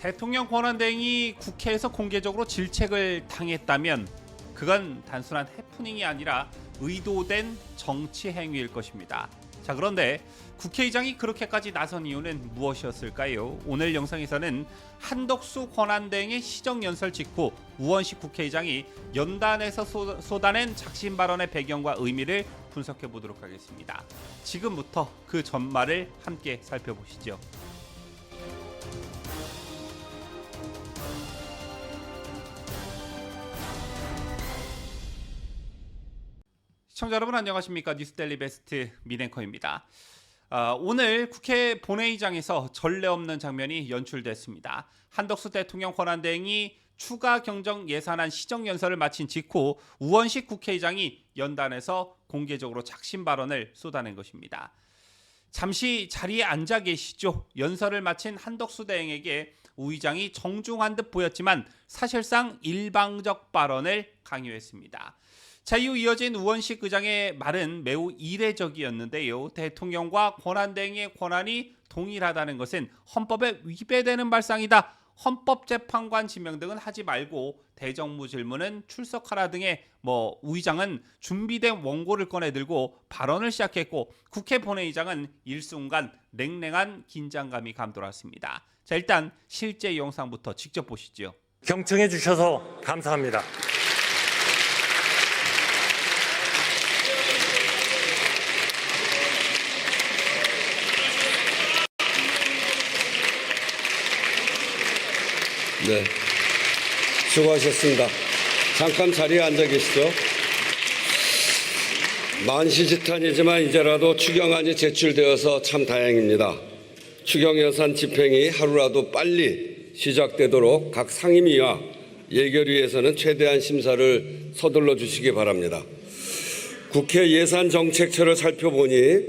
대통령 권한대행이 국회에서 공개적으로 질책을 당했다면 그건 단순한 해프닝이 아니라 의도된 정치 행위일 것입니다. 자, 그런데 국회의장이 그렇게까지 나선 이유는 무엇이었을까요? 오늘 영상에서는 한덕수 권한대행의 시정연설 직후 우원식 국회의장이 연단에서 쏟아낸 작심 발언의 배경과 의미를 분석해 보도록 하겠습니다. 지금부터 그 전말을 함께 살펴보시죠. 시청자 여러분 안녕하십니까? 뉴스데일리 베스트 민앵커입니다. 오늘 국회 본회의장에서 전례 없는 장면이 연출됐습니다. 한덕수 대통령 권한대행이 추가 경정 예산안 시정연설을 마친 직후 우원식 국회의장이 연단에서 공개적으로 작심 발언을 쏟아낸 것입니다. 잠시 자리에 앉아 계시죠. 연설을 마친 한덕수 대행에게 우 의장이 정중한 듯 보였지만 사실상 일방적 발언을 강요했습니다. 자, 이후 이어진 우원식 의장의 말은 매우 이례적이었는데요. 대통령과 권한대행의 권한이 동일하다는 것은 헌법에 위배되는 발상이다. 헌법재판관 지명 등은 하지 말고 대정부 질문은 출석하라 등의 우 의장은 준비된 원고를 꺼내들고 발언을 시작했고 국회 본회의장은 일순간 냉랭한 긴장감이 감돌았습니다. 자, 일단 실제 영상부터 직접 보시죠. 경청해 주셔서 감사합니다. 네, 수고하셨습니다. 잠깐 자리에 앉아 계시죠. 만시지탄이지만 이제라도 추경안이 제출되어서 참 다행입니다. 추경예산 집행이 하루라도 빨리 시작되도록 각 상임위와 예결위에서는 최대한 심사를 서둘러 주시기 바랍니다. 국회 예산정책처를 살펴보니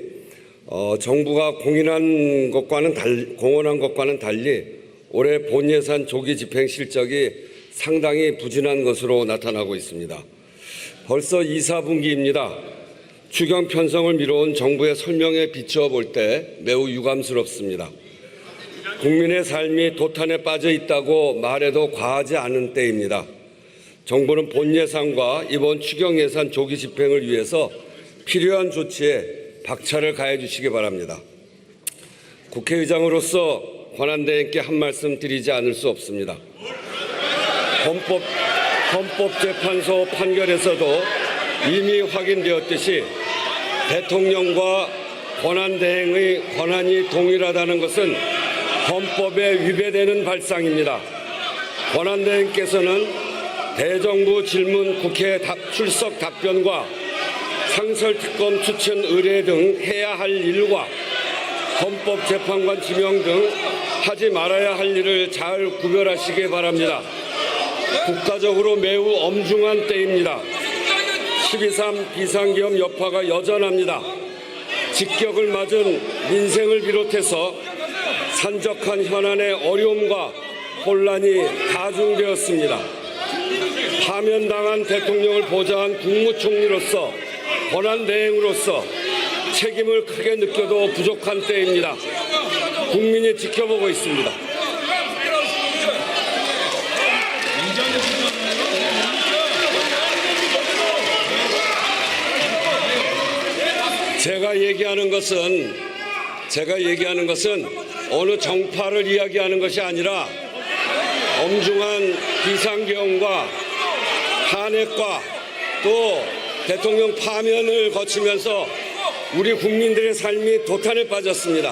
정부가 공언한 것과는 달리 올해 본예산 조기 집행 실적이 상당히 부진한 것으로 나타나고 있습니다. 벌써 2, 4분기입니다. 추경 편성을 미뤄온 정부의 설명에 비추어 볼 때 매우 유감스럽습니다. 국민의 삶이 도탄에 빠져 있다고 말해도 과하지 않은 때입니다. 정부는 본예산과 이번 추경 예산 조기 집행을 위해서 필요한 조치에 박차를 가해 주시기 바랍니다. 국회의장으로서 권한대행께 한 말씀 드리지 않을 수 없습니다. 헌법재판소 판결에서도 이미 확인되었듯이 대통령과 권한대행의 권한이 동일하다는 것은 헌법에 위배되는 발상입니다. 권한대행께서는 대정부 질문 국회 출석 답변과 상설특검 추천 의뢰 등 해야 할 일과 헌법재판관 지명 등 하지 말아야 할 일을 잘 구별하시기 바랍니다. 국가적으로 매우 엄중한 때입니다. 12.3 비상계엄 여파가 여전합니다. 직격을 맞은 민생을 비롯해서 산적한 현안의 어려움과 혼란이 가중되었습니다. 파면당한 대통령을 보좌한 국무총리로서 권한대행으로서 책임을 크게 느껴도 부족한 때입니다. 국민이 지켜보고 있습니다. 제가 얘기하는 것은 어느 정파를 이야기하는 것이 아니라 엄중한 비상계엄과 탄핵과 또 대통령 파면을 거치면서 우리 국민들의 삶이 도탄에 빠졌습니다.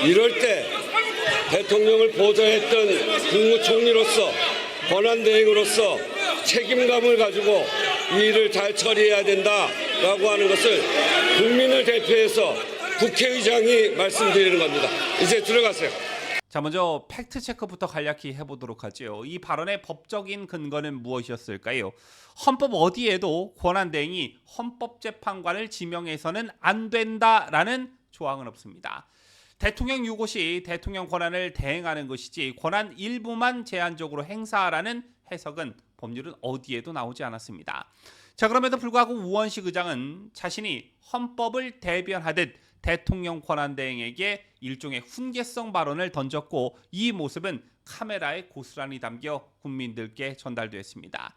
이럴 때 대통령을 보좌했던 국무총리로서 권한대행으로서 책임감을 가지고 이 일을 잘 처리해야 된다라고 하는 것을 국민을 대표해서 국회의장이 말씀드리는 겁니다. 이제 들어가세요. 자, 먼저 팩트 체크부터 간략히 해보도록 하죠. 이 발언의 법적인 근거는 무엇이었을까요? 헌법 어디에도 권한대행이 헌법재판관을 지명해서는 안 된다라는 조항은 없습니다. 대통령 유고 시 대통령 권한을 대행하는 것이지 권한 일부만 제한적으로 행사하라는 해석은 법률은 어디에도 나오지 않았습니다. 자, 그럼에도 불구하고 우원식 의장은 자신이 헌법을 대변하듯 대통령 권한대행에게 일종의 훈계성 발언을 던졌고 이 모습은 카메라에 고스란히 담겨 국민들께 전달되었습니다.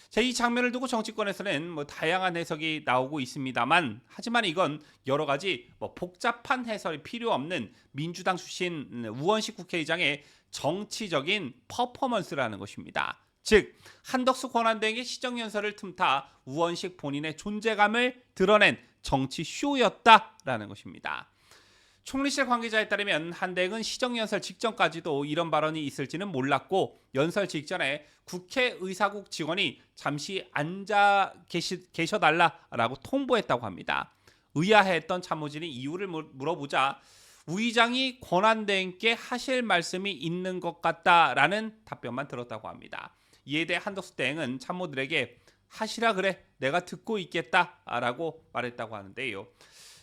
자, 이 장면을 두고 정치권에서는 다양한 해석이 나오고 있습니다만, 하지만 이건 여러 가지 복잡한 해설이 필요 없는 민주당 출신 우원식 국회의장의 정치적인 퍼포먼스라는 것입니다. 즉, 한덕수 권한대행의 시정연설을 틈타 우원식 본인의 존재감을 드러낸 정치 쇼였다라는 것입니다. 총리실 관계자에 따르면 한 대행은 시정연설 직전까지도 이런 발언이 있을지는 몰랐고, 연설 직전에 국회의사국 직원이 잠시 앉아 계셔달라라고 통보했다고 합니다. 의아해했던 참모진이 이유를 물어보자 우 의장이 권한대행께 하실 말씀이 있는 것 같다라는 답변만 들었다고 합니다. 이에 대해 한덕수 대행은 참모들에게 하시라 그래, 내가 듣고 있겠다라고 말했다고 하는데요.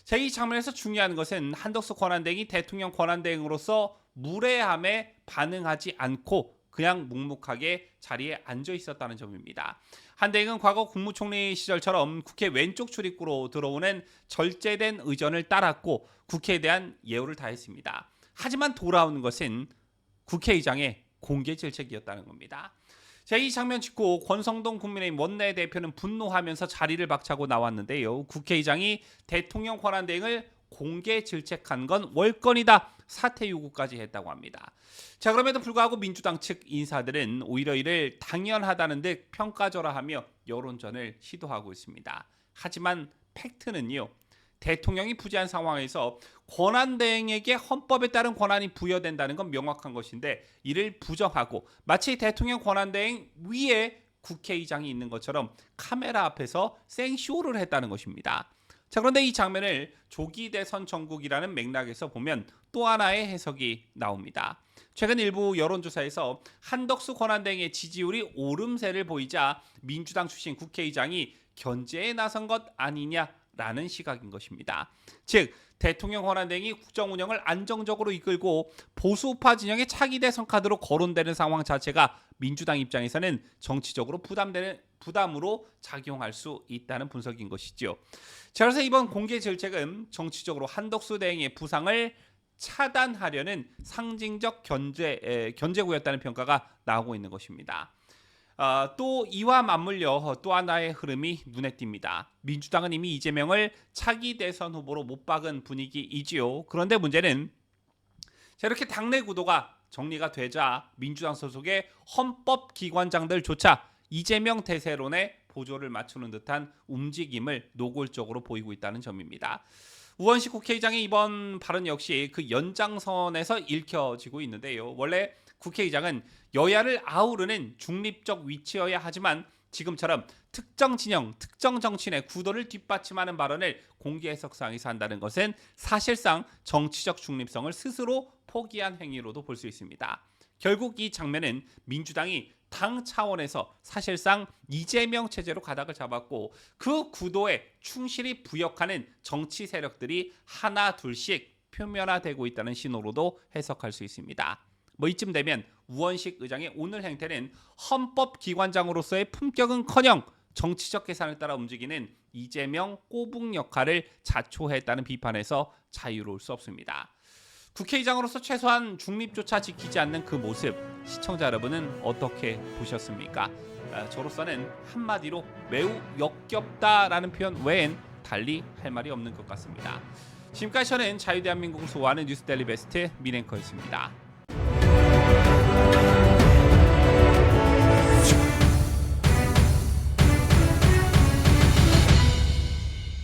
자, 이 장면에서 중요한 것은 한덕수 권한대행이 대통령 권한대행으로서 무례함에 반응하지 않고 그냥 묵묵하게 자리에 앉아 있었다는 점입니다. 한 대행은 과거 국무총리 시절처럼 국회 왼쪽 출입구로 들어오는 절제된 의전을 따랐고 국회에 대한 예우를 다했습니다. 하지만 돌아오는 것은 국회의장의 공개 질책이었다는 겁니다. 자, 이 장면 직후 권성동 국민의힘 원내대표는 분노하면서 자리를 박차고 나왔는데요. 국회의장이 대통령 권한대행을 공개 질책한 건 월권이다, 사퇴 요구까지 했다고 합니다. 자, 그럼에도 불구하고 민주당 측 인사들은 오히려 이를 당연하다는 듯 평가절하하며 여론전을 시도하고 있습니다. 하지만 팩트는요, 대통령이 부재한 상황에서 권한대행에게 헌법에 따른 권한이 부여된다는 건 명확한 것인데, 이를 부정하고 마치 대통령 권한대행 위에 국회의장이 있는 것처럼 카메라 앞에서 생쇼를 했다는 것입니다. 자, 그런데 이 장면을 조기 대선 전국이라는 맥락에서 보면 또 하나의 해석이 나옵니다. 최근 일부 여론조사에서 한덕수 권한대행의 지지율이 오름세를 보이자 민주당 출신 국회의장이 견제에 나선 것 아니냐라는 시각인 것입니다. 즉, 대통령 권한대행이 국정 운영을 안정적으로 이끌고 보수우파 진영의 차기 대선 카드로 거론되는 상황 자체가 민주당 입장에서는 정치적으로 부담으로 작용할 수 있다는 분석인 것이죠. 자, 그래서 이번 공개 질책은 정치적으로 한덕수 대행의 부상을 차단하려는 상징적 견제구였다는 평가가 나오고 있는 것입니다. 또 이와 맞물려 또 하나의 흐름이 눈에 띕니다. 민주당은 이미 이재명을 차기 대선 후보로 못 박은 분위기이지요. 그런데 문제는 이렇게 당내 구도가 정리가 되자 민주당 소속의 헌법기관장들조차 이재명 대세론에 보조를 맞추는 듯한 움직임을 노골적으로 보이고 있다는 점입니다. 우원식 국회의장의 이번 발언 역시 그 연장선에서 읽혀지고 있는데요. 원래 국회의장은 여야를 아우르는 중립적 위치여야 하지만 지금처럼 특정 진영, 특정 정치인의 구도를 뒷받침하는 발언을 공개 해석상에서 한다는 것은 사실상 정치적 중립성을 스스로 포기한 행위로도 볼 수 있습니다. 결국 이 장면은 민주당이 당 차원에서 사실상 이재명 체제로 가닥을 잡았고 그 구도에 충실히 부역하는 정치 세력들이 하나 둘씩 표면화되고 있다는 신호로도 해석할 수 있습니다. 이쯤 되면 우원식 의장의 오늘 행태는 헌법기관장으로서의 품격은커녕 정치적 계산을 따라 움직이는 이재명 꼬북 역할을 자초했다는 비판에서 자유로울 수 없습니다. 국회의장으로서 최소한 중립조차 지키지 않는 그 모습, 시청자 여러분은 어떻게 보셨습니까? 저로서는 한마디로 매우 역겹다라는 표현 외엔 달리 할 말이 없는 것 같습니다. 지금까지 저는 자유대한민국을 소화하는 뉴스데일리 베스트 민앵커였습니다.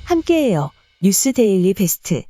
함께해요. 뉴스데일리 베스트.